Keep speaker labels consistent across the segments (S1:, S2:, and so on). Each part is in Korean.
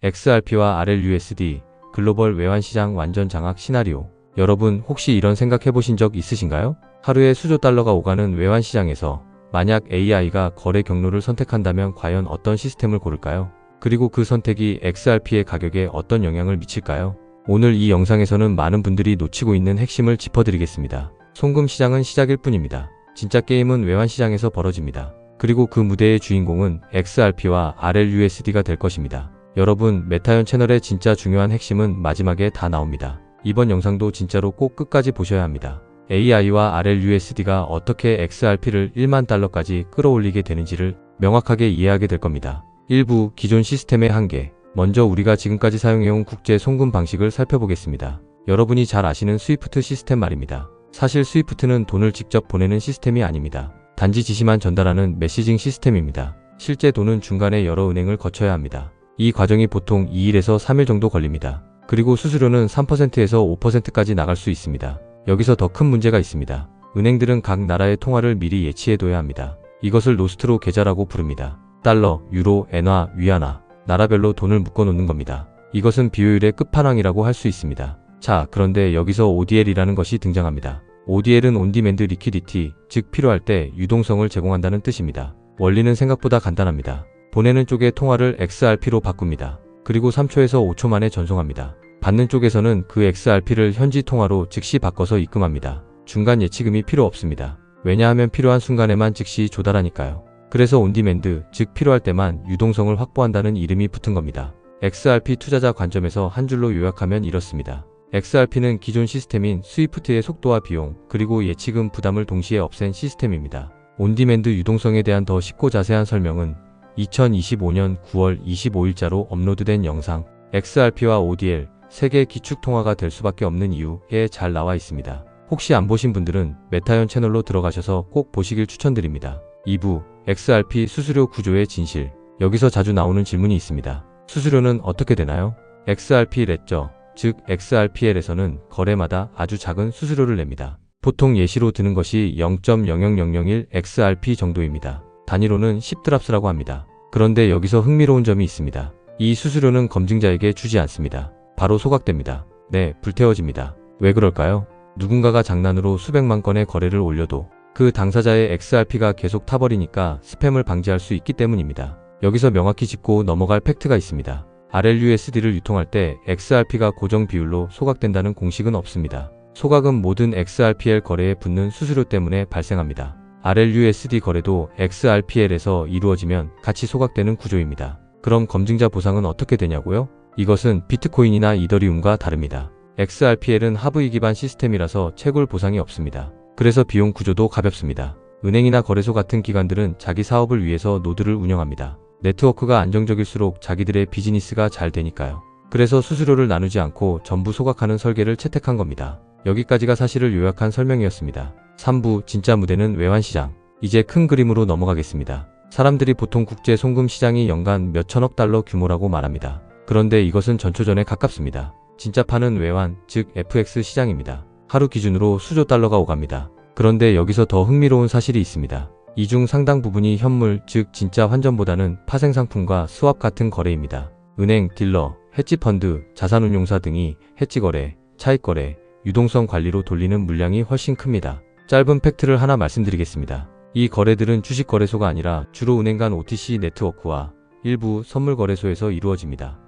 S1: XRP와 RLUSD, 글로벌 외환시장 완전 장악 시나리오. 여러분 혹시 이런 생각 해보신 적 있으신가요? 하루에 수조 달러가 오가는 외환시장에서 만약 AI가 거래 경로를 선택한다면 과연 어떤 시스템을 고를까요? 그리고 그 선택이 XRP의 가격에 어떤 영향을 미칠까요? 오늘 이 영상에서는 많은 분들이 놓치고 있는 핵심을 짚어드리겠습니다. 송금 시장은 시작일 뿐입니다. 진짜 게임은 외환시장에서 벌어집니다. 그리고 그 무대의 주인공은 XRP와 RLUSD가 될 것입니다. 여러분, 메타현 채널의 진짜 중요한 핵심은 마지막에 다 나옵니다. 이번 영상도 진짜로 꼭 끝까지 보셔야 합니다. AI와 RLUSD가 어떻게 XRP를 1만 달러까지 끌어올리게 되는지를 명확하게 이해하게 될 겁니다. 1부, 기존 시스템의 한계. 먼저 우리가 지금까지 사용해온 국제 송금 방식을 살펴보겠습니다. 여러분이 잘 아시는 스위프트 시스템 말입니다. 사실 스위프트는 돈을 직접 보내는 시스템이 아닙니다. 단지 지시만 전달하는 메시징 시스템입니다. 실제 돈은 중간에 여러 은행을 거쳐야 합니다. 이 과정이 보통 2일에서 3일 정도 걸립니다. 그리고 수수료는 3%에서 5%까지 나갈 수 있습니다. 여기서 더 큰 문제가 있습니다. 은행들은 각 나라의 통화를 미리 예치해둬야 합니다. 이것을 노스트로 계좌라고 부릅니다. 달러, 유로, 엔화, 위안화, 나라별로 돈을 묶어놓는 겁니다. 이것은 비효율의 끝판왕이라고 할 수 있습니다. 자, 그런데 여기서 ODL이라는 것이 등장합니다. ODL은 온디맨드 리퀴디티, 즉 필요할 때 유동성을 제공한다는 뜻입니다. 원리는 생각보다 간단합니다. 보내는 쪽의 통화를 XRP로 바꿉니다. 그리고 3초에서 5초 만에 전송합니다. 받는 쪽에서는 그 XRP를 현지 통화로 즉시 바꿔서 입금합니다. 중간 예치금이 필요 없습니다. 왜냐하면 필요한 순간에만 즉시 조달하니까요. 그래서 온디맨드, 즉 필요할 때만 유동성을 확보한다는 이름이 붙은 겁니다. XRP 투자자 관점에서 한 줄로 요약하면 이렇습니다. XRP는 기존 시스템인 스위프트의 속도와 비용, 그리고 예치금 부담을 동시에 없앤 시스템입니다. 온디맨드 유동성에 대한 더 쉽고 자세한 설명은 2025년 9월 25일자로 업로드된 영상 XRP와 ODL, 세계 기축통화가 될 수밖에 없는 이유에 잘 나와 있습니다. 혹시 안 보신 분들은 메타현 채널로 들어가셔서 꼭 보시길 추천드립니다. 2부, XRP 수수료 구조의 진실. 여기서 자주 나오는 질문이 있습니다. 수수료는 어떻게 되나요? XRP 레저, 즉 XRPL에서는 거래마다 아주 작은 수수료를 냅니다. 보통 예시로 드는 것이 0.00001 XRP 정도입니다. 단위로는 10드랍스라고 합니다. 그런데 여기서 흥미로운 점이 있습니다. 이 수수료는 검증자에게 주지 않습니다. 바로 소각됩니다. 네, 불태워집니다. 왜 그럴까요? 누군가가 장난으로 수백만 건의 거래를 올려도 그 당사자의 XRP가 계속 타버리니까 스팸을 방지할 수 있기 때문입니다. 여기서 명확히 짚고 넘어갈 팩트가 있습니다. RLUSD를 유통할 때 XRP가 고정 비율로 소각된다는 공식은 없습니다. 소각은 모든 XRPL 거래에 붙는 수수료 때문에 발생합니다. RLUSD 거래도 XRPL에서 이루어지면 같이 소각되는 구조입니다. 그럼 검증자 보상은 어떻게 되냐고요? 이것은 비트코인이나 이더리움과 다릅니다. XRPL은 하브이 기반 시스템이라서 채굴 보상이 없습니다. 그래서 비용 구조도 가볍습니다. 은행이나 거래소 같은 기관들은 자기 사업을 위해서 노드를 운영합니다. 네트워크가 안정적일수록 자기들의 비즈니스가 잘 되니까요. 그래서 수수료를 나누지 않고 전부 소각하는 설계를 채택한 겁니다. 여기까지가 사실을 요약한 설명이었습니다. 3부, 진짜 무대는 외환시장. 이제 큰 그림으로 넘어가겠습니다. 사람들이 보통 국제 송금 시장이 연간 몇 천억 달러 규모라고 말합니다. 그런데 이것은 전초전에 가깝습니다. 진짜 판은 외환, 즉 FX 시장입니다. 하루 기준으로 수조 달러가 오갑니다. 그런데 여기서 더 흥미로운 사실이 있습니다. 이 중 상당 부분이 현물, 즉 진짜 환전보다는 파생상품과 스왑 같은 거래입니다. 은행, 딜러, 헤지펀드, 자산운용사 등이 헤지 거래, 차익 거래, 유동성 관리로 돌리는 물량이 훨씬 큽니다. 짧은 팩트를 하나 말씀드리겠습니다. 이 거래들은 주식 거래소가 아니라 주로 은행 간 OTC 네트워크와 일부 선물 거래소에서 이루어집니다.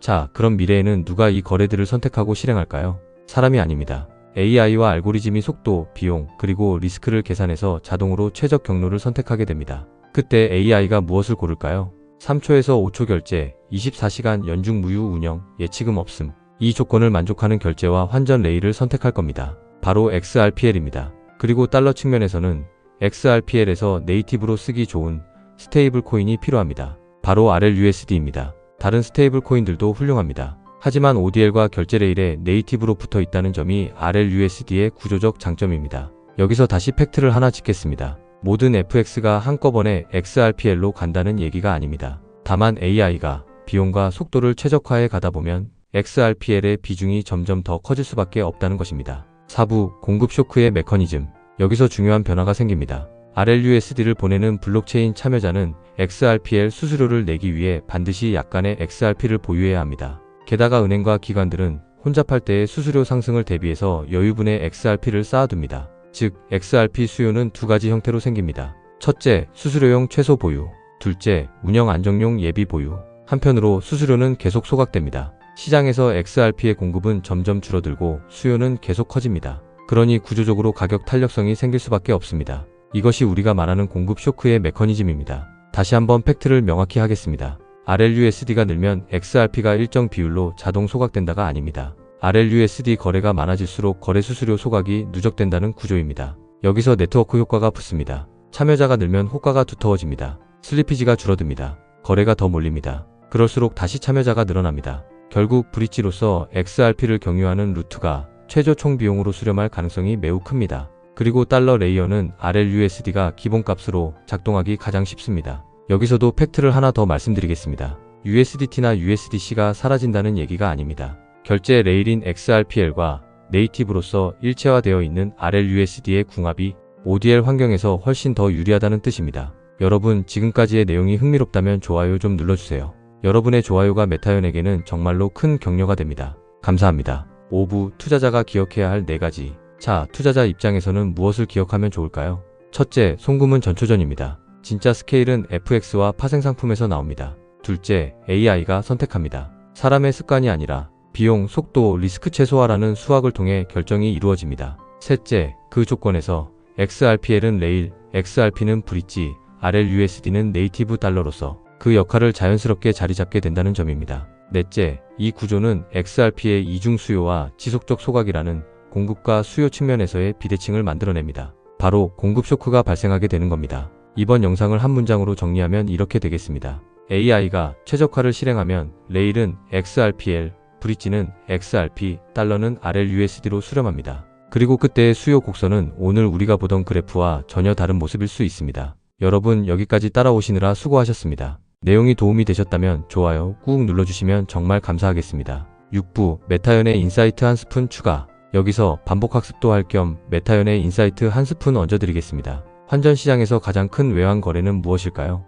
S1: 자, 그럼 미래에는 누가 이 거래들을 선택하고 실행할까요? 사람이 아닙니다. AI와 알고리즘이 속도, 비용, 그리고 리스크를 계산해서 자동으로 최적 경로를 선택하게 됩니다. 그때 AI가 무엇을 고를까요? 3초에서 5초 결제, 24시간 연중 무휴 운영, 예치금 없음. 이 조건을 만족하는 결제와 환전 레일을 선택할 겁니다. 바로 XRPL입니다. 그리고 달러 측면에서는 XRPL에서 네이티브로 쓰기 좋은 스테이블 코인이 필요합니다. 바로 RLUSD입니다. 다른 스테이블 코인들도 훌륭합니다. 하지만 ODL과 결제 레일에 네이티브로 붙어 있다는 점이 RLUSD의 구조적 장점입니다. 여기서 다시 팩트를 하나 짚겠습니다. 모든 FX가 한꺼번에 XRPL로 간다는 얘기가 아닙니다. 다만 AI가 비용과 속도를 최적화해 가다 보면 XRPL의 비중이 점점 더 커질 수밖에 없다는 것입니다. 4부, 공급 쇼크의 메커니즘. 여기서 중요한 변화가 생깁니다. RLUSD를 보내는 블록체인 참여자는 XRPL 수수료를 내기 위해 반드시 약간의 XRP를 보유해야 합니다. 게다가 은행과 기관들은 혼잡할 때의 수수료 상승을 대비해서 여유분의 XRP를 쌓아둡니다. 즉, XRP 수요는 두 가지 형태로 생깁니다. 첫째, 수수료용 최소 보유. 둘째, 운영 안정용 예비 보유. 한편으로 수수료는 계속 소각됩니다. 시장에서 XRP의 공급은 점점 줄어들고 수요는 계속 커집니다. 그러니 구조적으로 가격 탄력성이 생길 수밖에 없습니다. 이것이 우리가 말하는 공급 쇼크의 메커니즘입니다. 다시 한번 팩트를 명확히 하겠습니다. RLUSD가 늘면 XRP가 일정 비율로 자동 소각된다가 아닙니다. RLUSD 거래가 많아질수록 거래 수수료 소각이 누적된다는 구조입니다. 여기서 네트워크 효과가 붙습니다. 참여자가 늘면 호가가 두터워집니다. 슬리피지가 줄어듭니다. 거래가 더 몰립니다. 그럴수록 다시 참여자가 늘어납니다. 결국 브릿지로서 XRP를 경유하는 루트가 최저 총 비용으로 수렴할 가능성이 매우 큽니다. 그리고 달러 레이어는 RLUSD가 기본값으로 작동하기 가장 쉽습니다. 여기서도 팩트를 하나 더 말씀드리겠습니다. USDT나 USDC가 사라진다는 얘기가 아닙니다. 결제 레일인 XRPL과 네이티브로서 일체화되어 있는 RLUSD의 궁합이 ODL 환경에서 훨씬 더 유리하다는 뜻입니다. 여러분, 지금까지의 내용이 흥미롭다면 좋아요 좀 눌러주세요. 여러분의 좋아요가 메타연에게는 정말로 큰 격려가 됩니다. 감사합니다. 5부 투자자가 기억해야 할 4가지. 자, 투자자 입장에서는 무엇을 기억하면 좋을까요? 첫째, 송금은 전초전입니다. 진짜 스케일은 FX와 파생상품에서 나옵니다. 둘째, AI가 선택합니다. 사람의 습관이 아니라 비용, 속도, 리스크 최소화라는 수학을 통해 결정이 이루어집니다. 셋째, 그 조건에서 XRPL은 레일, XRP는 브릿지, RLUSD는 네이티브 달러로서 그 역할을 자연스럽게 자리잡게 된다는 점입니다. 넷째, 이 구조는 XRP의 이중 수요와 지속적 소각이라는 공급과 수요 측면에서의 비대칭을 만들어냅니다. 바로 공급 쇼크가 발생하게 되는 겁니다. 이번 영상을 한 문장으로 정리하면 이렇게 되겠습니다. AI가 최적화를 실행하면 레일은 XRPL, 브릿지는 XRP, 달러는 RLUSD로 수렴합니다. 그리고 그때의 수요 곡선은 오늘 우리가 보던 그래프와 전혀 다른 모습일 수 있습니다. 여러분, 여기까지 따라오시느라 수고하셨습니다. 내용이 도움이 되셨다면 좋아요 꾹 눌러주시면 정말 감사하겠습니다. 6부 메타연의 인사이트 한 스푼 추가. 여기서 반복학습도 할 겸 메타연의 인사이트 한 스푼 얹어드리겠습니다. 환전시장에서 가장 큰 외환 거래는 무엇일까요?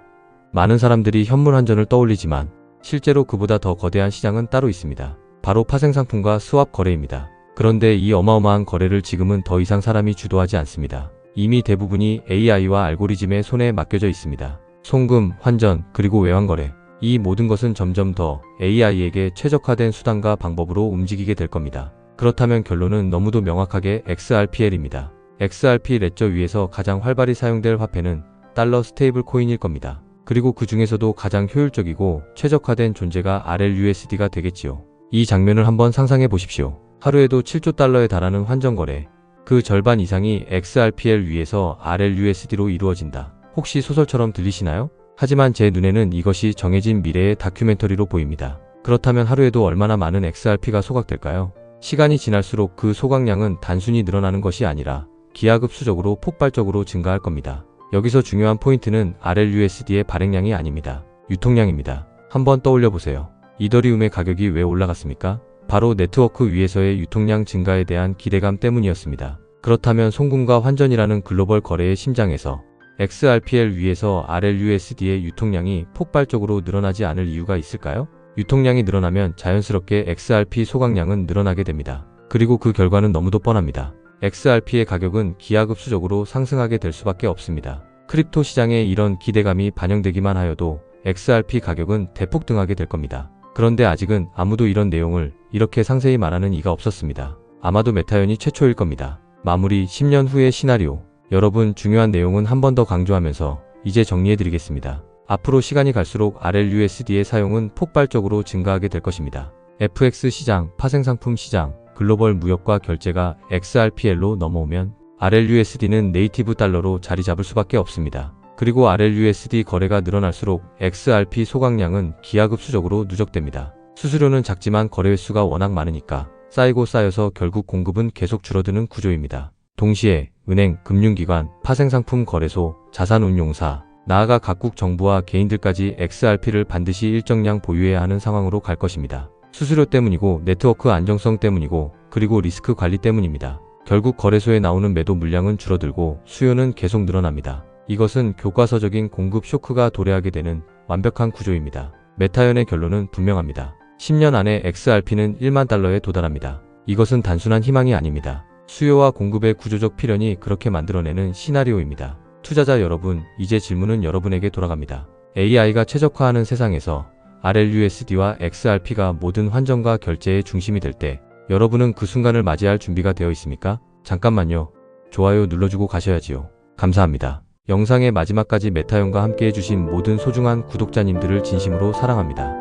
S1: 많은 사람들이 현물 환전을 떠올리지만 실제로 그보다 더 거대한 시장은 따로 있습니다. 바로 파생상품과 스왑 거래입니다. 그런데 이 어마어마한 거래를 지금은 더 이상 사람이 주도하지 않습니다. 이미 대부분이 AI와 알고리즘의 손에 맡겨져 있습니다. 송금, 환전, 그리고 외환거래. 이 모든 것은 점점 더 AI에게 최적화된 수단과 방법으로 움직이게 될 겁니다. 그렇다면 결론은 너무도 명확하게 XRPL입니다. XRP 레저 위에서 가장 활발히 사용될 화폐는 달러 스테이블 코인일 겁니다. 그리고 그 중에서도 가장 효율적이고 최적화된 존재가 RLUSD가 되겠지요. 이 장면을 한번 상상해 보십시오. 하루에도 7조 달러에 달하는 환전거래. 그 절반 이상이 XRPL 위에서 RLUSD로 이루어진다. 혹시 소설처럼 들리시나요? 하지만 제 눈에는 이것이 정해진 미래의 다큐멘터리로 보입니다. 그렇다면 하루에도 얼마나 많은 XRP가 소각될까요? 시간이 지날수록 그 소각량은 단순히 늘어나는 것이 아니라 기하급수적으로 폭발적으로 증가할 겁니다. 여기서 중요한 포인트는 RLUSD의 발행량이 아닙니다. 유통량입니다. 한번 떠올려 보세요. 이더리움의 가격이 왜 올라갔습니까? 바로 네트워크 위에서의 유통량 증가에 대한 기대감 때문이었습니다. 그렇다면 송금과 환전이라는 글로벌 거래의 심장에서 XRPL 위에서 RLUSD의 유통량이 폭발적으로 늘어나지 않을 이유가 있을까요? 유통량이 늘어나면 자연스럽게 XRP 소각량은 늘어나게 됩니다. 그리고 그 결과는 너무도 뻔합니다. XRP의 가격은 기하급수적으로 상승하게 될 수밖에 없습니다. 크립토 시장에 이런 기대감이 반영되기만 하여도 XRP 가격은 대폭등하게 될 겁니다. 그런데 아직은 아무도 이런 내용을 이렇게 상세히 말하는 이가 없었습니다. 아마도 메타연이 최초일 겁니다. 마무리 10년 후의 시나리오. 여러분, 중요한 내용은 한 번 더 강조하면서 이제 정리해드리겠습니다. 앞으로 시간이 갈수록 RLUSD의 사용은 폭발적으로 증가하게 될 것입니다. FX 시장, 파생상품 시장, 글로벌 무역과 결제가 XRPL로 넘어오면 RLUSD는 네이티브 달러로 자리 잡을 수밖에 없습니다. 그리고 RLUSD 거래가 늘어날수록 XRP 소각량은 기하급수적으로 누적됩니다. 수수료는 작지만 거래 횟수가 워낙 많으니까 쌓이고 쌓여서 결국 공급은 계속 줄어드는 구조입니다. 동시에 은행, 금융기관, 파생상품 거래소, 자산운용사, 나아가 각국 정부와 개인들까지 XRP를 반드시 일정량 보유해야 하는 상황으로 갈 것입니다. 수수료 때문이고 네트워크 안정성 때문이고 그리고 리스크 관리 때문입니다. 결국 거래소에 나오는 매도 물량은 줄어들고 수요는 계속 늘어납니다. 이것은 교과서적인 공급 쇼크가 도래하게 되는 완벽한 구조입니다. 메타연의 결론은 분명합니다. 10년 안에 XRP는 1만 달러에 도달합니다. 이것은 단순한 희망이 아닙니다. 수요와 공급의 구조적 필연이 그렇게 만들어내는 시나리오입니다. 투자자 여러분, 이제 질문은 여러분에게 돌아갑니다. AI가 최적화하는 세상에서 RLUSD와 XRP가 모든 환전과 결제의 중심이 될 때 여러분은 그 순간을 맞이할 준비가 되어 있습니까? 잠깐만요. 좋아요 눌러주고 가셔야지요. 감사합니다. 영상의 마지막까지 메타연과 함께 해주신 모든 소중한 구독자님들을 진심으로 사랑합니다.